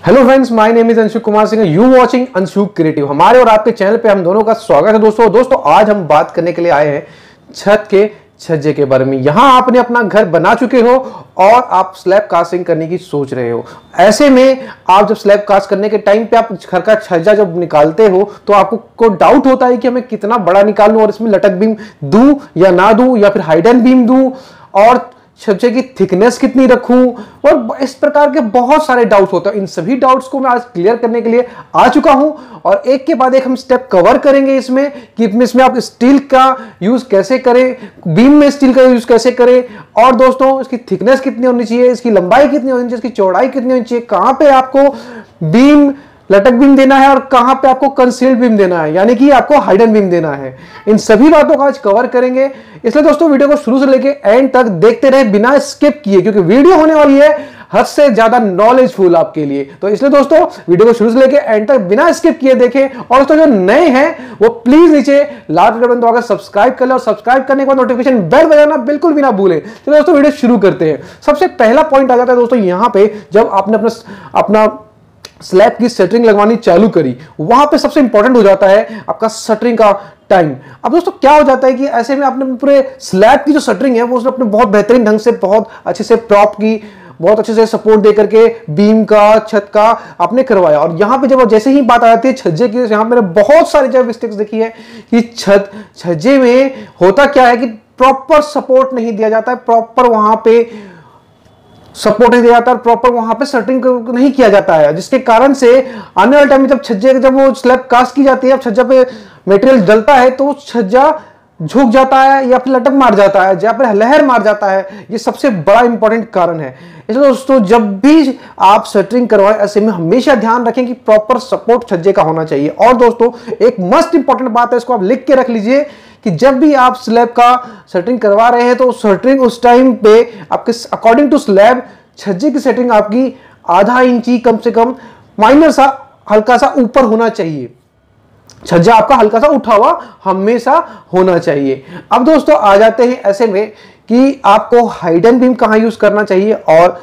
Hello friends, my name is Anshu Kumar Singh. You watching Anshu creative. हमारे और आपके चैनल पे हम दोनों का स्वागत है दोस्तों। आज हम बात करने के लिए आए हैं छत के छज्जे के बारे में। यहां आपने अपना घर बना चुके हो और आप स्लैब कास्टिंग करने की सोच रहे हो। ऐसे में आप जब स्लैब कास्ट करने के टाइम पे आप घर का छज्जा जब निकालते हो तो आपको डाउट होता है कि हमें कितना बड़ा निकालूं और इसमें लटक बीम दूं या ना दूं, या फिर हाइडन बीम दूं, और छज्जे की थिकनेस कितनी रखूं, और इस प्रकार के बहुत सारे डाउट्स होते हैं। इन सभी डाउट्स को मैं आज क्लियर करने के लिए आ चुका हूं और एक के बाद एक हम स्टेप कवर करेंगे इसमें कि इसमें आप स्टील का यूज कैसे करें, बीम में स्टील का यूज कैसे करें, और दोस्तों इसकी थिकनेस कितनी होनी चाहिए, इसकी लंबाई कितनी होनी चाहिए, इसकी चौड़ाई कितनी होनी चाहिए, कहां पे आपको बीम लटक बीम देना है और कहां पे आपको कंसील्ड बीम देना है, यानी कि आपको हाइडन बीम देना है। इन सभी बातों को आज कवर करेंगे, इसलिए दोस्तों वीडियो को शुरू से लेके एंड तक देखते रहे बिना स्किप किए, क्योंकि वीडियो होने वाली है हद से ज्यादा नॉलेजफुल आपके लिए। तो इसलिए दोस्तों वीडियो को शुरू से लेके एंड तक बिना स्किप किए देखें। और दोस्तों जो नए हैं वो प्लीज नीचे लाल बटन दबाकर सब्सक्राइब कर ले, और सब्सक्राइब करने के बाद नोटिफिकेशन बेल बजाना बिल्कुल भी ना भूलें। चलो दोस्तों वीडियो शुरू करते हैं। सबसे पहला पॉइंट आ जाता है दोस्तों यहां पे, जब आपने अपना स्लैब की शटरिंग लगवानी चालू करी, वहां पे सबसे इंपॉर्टेंट हो जाता है आपका शटरिंग का टाइम। अब दोस्तों क्या हो जाता है कि ऐसे में आपने पूरे स्लैब की जो शटरिंग है वो उसने अपने बहुत बेहतरीन ढंग से, बहुत अच्छे से प्रॉप की, बहुत अच्छे से सपोर्ट दे करके बीम का, छत का आपने करवाया। और यहां पे जब जैसे ही बात आ जाती है छज्जे की, यहां मैंने बहुत सारी जगह मिस्टेक्स देखी है कि छज्जे में होता क्या है कि प्रॉपर सपोर्ट नहीं दिया जाता है, प्रॉपर वहां पे सपोर्ट नहीं दिया जाता है, प्रॉपर वहां पे शटरिंग नहीं किया जाता है, जिसके कारण से आने वाले टाइम में जब वो स्लैब कास्ट की जाती है, छज्जा पे मटेरियल डलता है तो छज्जा झुक जाता है या फिर लटक मार जाता है, या फिर लहर मार जाता है। ये सबसे बड़ा इंपॉर्टेंट कारण है। इसलिए दोस्तों जब भी आप शटरिंग करवाएं, ऐसे में हमेशा ध्यान रखें कि प्रॉपर सपोर्ट छज्जे का होना चाहिए। और दोस्तों एक मस्ट इंपॉर्टेंट बात है, इसको आप लिख के रख लीजिए कि जब भी आप स्लैब का शटरिंग करवा रहे हैं तो शटरिंग उस टाइम पे आपके अकॉर्डिंग टू स्लैब छज्जे की सेटिंग आपकी आधा इंची कम से कम माइनर सा हल्का सा ऊपर होना चाहिए। छज्जा आपका हल्का सा उठा हुआ हमेशा होना चाहिए। अब दोस्तों आ जाते हैं ऐसे में कि आपको हाइडन बीम कहां यूज करना चाहिए और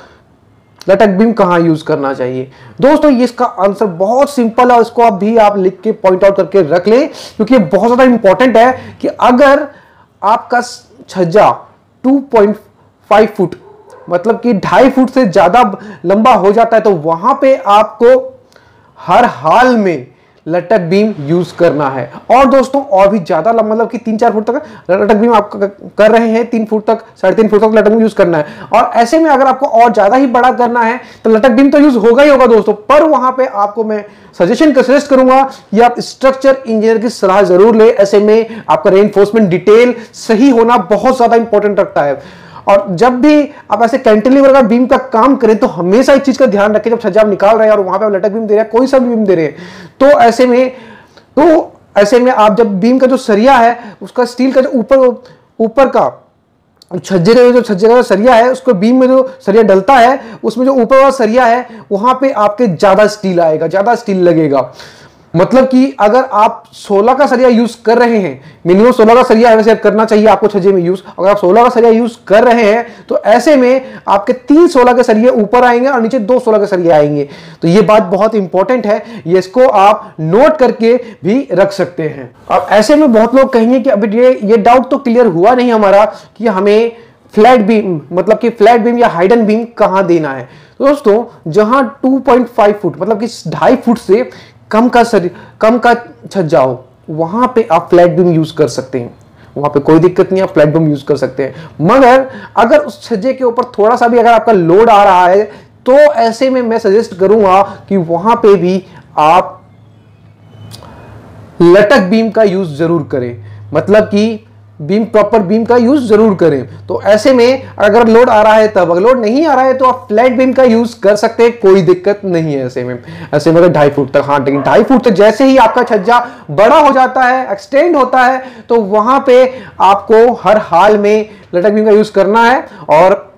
लटक बीम कहां यूज करना चाहिए। दोस्तों ये इसका आंसर बहुत सिंपल है और इसको आप लिख के पॉइंट आउट करके रख लें, क्योंकि ये बहुत ज्यादा इंपॉर्टेंट है कि अगर आपका छज्जा 2.5 फुट मतलब कि 2.5 फुट से ज्यादा लंबा हो जाता है तो वहां पे आपको हर हाल में लटक बीम यूज करना है। और दोस्तों और भी ज्यादा मतलब कि 3-4 फुट तक लटक बीम आप कर रहे हैं, 3 फुट तक 3.5 फुट तक लटक बीम यूज करना है। और ऐसे में अगर आपको और ज्यादा ही बड़ा करना है तो लटक बीम तो यूज होगा ही होगा दोस्तों, पर वहां पे आपको मैं सजेस्ट करूंगा कि आप स्ट्रक्चर इंजीनियर की सलाह जरूर ले। ऐसे में आपका रेनफोर्समेंट डिटेल सही होना बहुत ज्यादा इंपॉर्टेंट रखता है। और जब भी आप ऐसे कैंटिलीवर का बीम का काम करें तो हमेशा इस चीज का ध्यान रखें, जब छज्जा आप निकाल रहे हैं और वहां पे आप लटक बीम दे रहे हैं, कोई सा भी बीम दे रहे हैं, तो ऐसे में आप जब बीम का जो सरिया है उसका स्टील का जो ऊपर का छज्जे का सरिया है, उसको बीम में जो सरिया डलता है उसमें जो ऊपर वाला सरिया है वहां पे आपके ज्यादा स्टील आएगा, ज्यादा स्टील लगेगा। मतलब कि अगर आप 16 का सरिया यूज कर रहे हैं, मिनिमम 16 का सरिया वैसे करना चाहिए आपको छज्जे में यूज, अगर आप 16 का सरिया यूज कर रहे हैं तो ऐसे में आपके 3 16 के सरिये ऊपर आएंगे और नीचे 2 16 के सरिये आएंगे। तो ये बात बहुत इंपॉर्टेंट है, ये इसको आप नोट करके भी रख सकते हैं। अब ऐसे में बहुत लोग कहेंगे कि अभी ये डाउट तो क्लियर हुआ नहीं हमारा कि हमें फ्लैट बीम मतलब कि फ्लैट बीम या हाइडन बीम कहां देना है। तो दोस्तों जहां 2.5 फुट मतलब कि 2.5 फुट से कम का छज्जा हो वहां पे आप फ्लैट बीम यूज कर सकते हैं, वहां पे कोई दिक्कत नहीं, आप फ्लैट बीम यूज कर सकते हैं। मगर अगर उस छज्जे के ऊपर थोड़ा सा भी अगर आपका लोड आ रहा है तो ऐसे में मैं सजेस्ट करूंगा कि वहां पे भी आप लटक बीम का यूज जरूर करें, मतलब कि प्रॉपर बीम का यूज जरूर करें। तो ऐसे में अगर लोड आ रहा है तब, अगर लोड नहीं आ रहा है तो आप फ्लैट बीम का यूज कर सकते हैं, कोई दिक्कत नहीं है। ऐसे में अगर 2.5 फुट तक, हाँ लेकिन 2.5 फुट तक जैसे ही आपका छज्जा बड़ा हो जाता है, एक्सटेंड होता है, तो वहां पे आपको हर हाल में लटक बीम का यूज करना है। और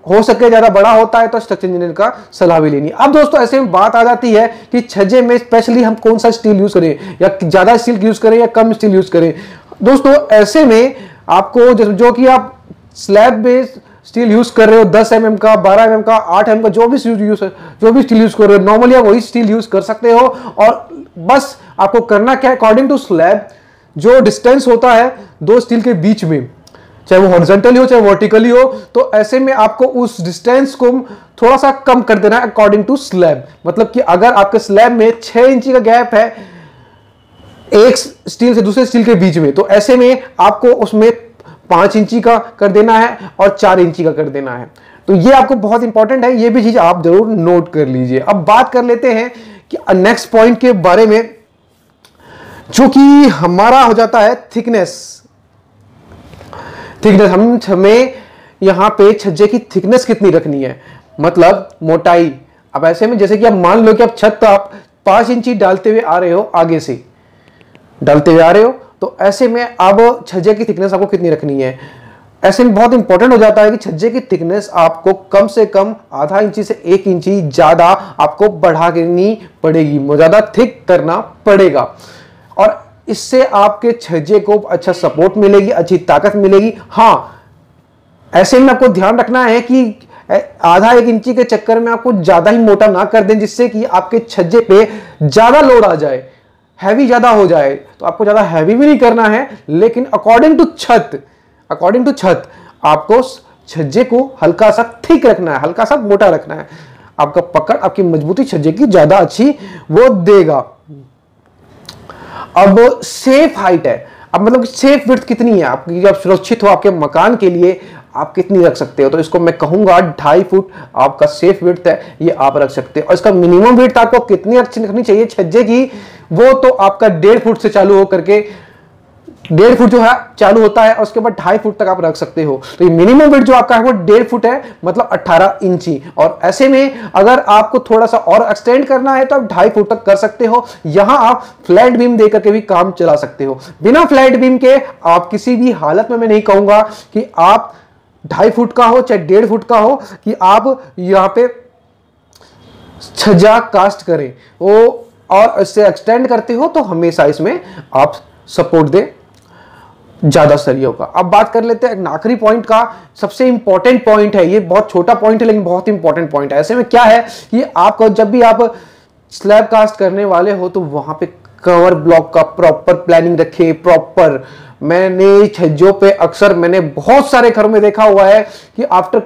हो सके ज्यादा बड़ा होता है तो स्ट्रक्चर इंजीनियर का सलाह भी लेनी। अब दोस्तों ऐसे में बात आ जाती है कि छज्जे में स्पेशली हम कौन सा स्टील यूज करें, या ज्यादा स्टील यूज करें या कम स्टील यूज करें। दोस्तों ऐसे में आपको जो कि आप स्लैब बेस स्टील यूज कर रहे हो 10 mm का, 12 mm का, 8 mm का, जो भी स्टील यूज कर रहे हो, नॉर्मली आप वही स्टील यूज कर सकते हो। और बस आपको करना क्या है, अकॉर्डिंग टू स्लैब जो डिस्टेंस होता है दो स्टील के बीच में, चाहे वो हॉरिजॉन्टली हो चाहे वर्टिकली हो, तो ऐसे में आपको उस डिस्टेंस को थोड़ा सा कम कर देना है अकॉर्डिंग टू स्लैब। मतलब कि अगर आपके स्लैब में 6 इंची का गैप है एक स्टील से दूसरे स्टील के बीच में, तो ऐसे में आपको उसमें 5 इंची का कर देना है और 4 इंची का कर देना है। तो ये आपको बहुत इंपॉर्टेंट है, ये भी चीज आप जरूर नोट कर लीजिए। अब बात कर लेते हैं कि नेक्स्ट पॉइंट के बारे में, जो कि हमारा हो जाता है थिकनेस। हमें यहां पे छज्जे की थिकनेस कितनी रखनी है, मतलब मोटाई। अब ऐसे में जैसे कि आप मान लो कि आप छत आप 5 इंची डालते हुए आ रहे हो, आगे से डालते हुए आ रहे हो, तो ऐसे में अब छज्जे की थिकनेस आपको कितनी रखनी है। ऐसे में बहुत इंपॉर्टेंट हो जाता है कि छज्जे की थिकनेस आपको कम से कम आधा इंची से 1 इंची ज्यादा आपको बढ़ा करनी पड़ेगी, ज्यादा थिक करना पड़ेगा। और इससे आपके छज्जे को अच्छा सपोर्ट मिलेगी, अच्छी ताकत मिलेगी। हां, ऐसे में आपको ध्यान रखना है कि आधा 1 इंची के चक्कर में आपको ज्यादा ही मोटा ना कर दें, जिससे कि आपके छज्जे पे ज्यादा लोड आ जाए, हैवी ज्यादा हो जाए। तो आपको ज्यादा हैवी भी नहीं करना है, लेकिन अकॉर्डिंग टू छत आपको छज्जे को हल्का सा थिक रखना है, हल्का सा मोटा रखना है। आपका पकड़, आपकी मजबूती छज्जे की ज्यादा अच्छी वो देगा। अब सेफ हाइट है, अब मतलब सेफ विड्थ कितनी है आपकी, जब सुरक्षित हो आपके मकान के लिए आप कितनी रख सकते हो। तो इसको मैं कहूंगा 2.5 फुट आपका सेफ विड्थ है, ये आप रख सकते हो। और इसका मिनिमम विड्थ आपको कितनी रखनी चाहिए छज्जे की, वो तो आपका 1.5 फुट से चालू हो करके 1.5 फुट जो है चालू होता है, और उसके बाद 2.5 फुट तक आप रख सकते हो। तो ये मिनिमम विड्थ जो आपका है वो 1.5 फुट है, मतलब 18 इंची। और ऐसे में अगर आपको थोड़ा सा और एक्सटेंड करना है तो आप 2.5 फुट तक कर सकते हो। यहां आप फ्लैट बीम देकर के भी काम चला सकते हो। बिना फ्लैट बीम के आप किसी भी हालत में, मैं नहीं कहूंगा कि आप 2.5 फुट का हो चाहे 1.5 फुट का हो, कि आप यहां पे छज्जा कास्ट करें वो, और इससे एक्सटेंड करते हो तो हमेशा इसमें आप सपोर्ट दें ज्यादा सरियों का। अब बात कर लेते हैं आखिरी पॉइंट का, सबसे इंपॉर्टेंट पॉइंट है। ये बहुत छोटा पॉइंट है लेकिन बहुत इंपॉर्टेंट पॉइंट है। ऐसे में क्या है कि आपको जब भी आप स्लैब कास्ट करने वाले हो तो वहां पे कवर ब्लॉक का प्रॉपर प्लानिंग रखें। प्रॉपर, मैंने छज्जों पे अक्सर मैंने बहुत सारे घरों में देखा हुआ है कि आफ्टर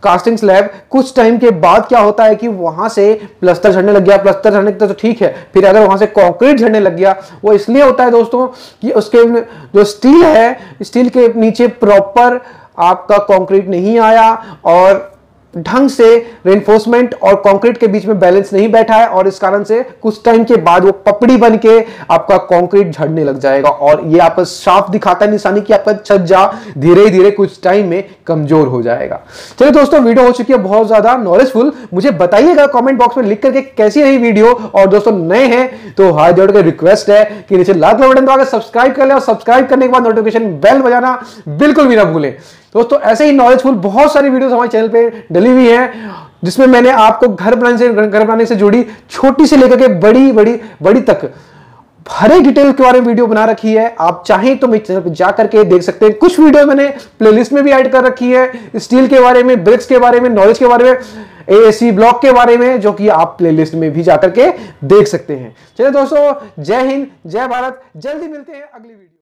कास्टिंग स्लैब कुछ टाइम के बाद क्या होता है कि वहां से प्लास्टर झड़ने लग गया। प्लास्टर झड़ने तो ठीक है, फिर अगर वहां से कंक्रीट झड़ने लग गया, वो इसलिए होता है दोस्तों कि उसके जो स्टील है, स्टील के नीचे प्रॉपर आपका कंक्रीट नहीं आया और ढंग से रेनफोर्समेंट और कंक्रीट के बीच में बैलेंस नहीं बैठा है, और इस कारण से कुछ टाइम के बाद वो पपड़ी बन के आपका कंक्रीट झड़ने लग जाएगा। और ये आपको साफ दिखाता है निशानी कि आपका छज्जा धीरे धीरे कुछ टाइम में कमजोर हो जाएगा। चलिए दोस्तों, वीडियो हो चुकी है बहुत ज्यादा नॉलेजफुल। मुझे बताइएगा कमेंट बॉक्स में लिख करके कैसी रही वीडियो। और दोस्तों नए हैं तो हाथ जोड़ के रिक्वेस्ट है कि नीचे लाल कलर बटन दबाकर सब्सक्राइब कर ले, और सब्सक्राइब करने के बाद नोटिफिकेशन बेल बजाना बिल्कुल भी ना भूलें। दोस्तों ऐसे ही नॉलेजफुल बहुत सारी वीडियोस हमारे चैनल पे डली हुई है, जिसमें मैंने आपको घर बनाने से जुड़ी छोटी से लेकर के बड़ी तक हर एक डिटेल के बारे में वीडियो बना रखी है। आप चाहें तो मेरे चैनल पे जाकर के देख सकते हैं। कुछ वीडियो मैंने प्लेलिस्ट में भी ऐड कर रखी है, स्टील के बारे में, ब्रिक्स के बारे में, नॉलेज के बारे में, एएसी ब्लॉक के बारे में, जो कि आप प्लेलिस्ट में भी जाकर के देख सकते हैं। चलिए दोस्तों, जय हिंद, जय भारत। जल्दी मिलते हैं अगली वीडियो।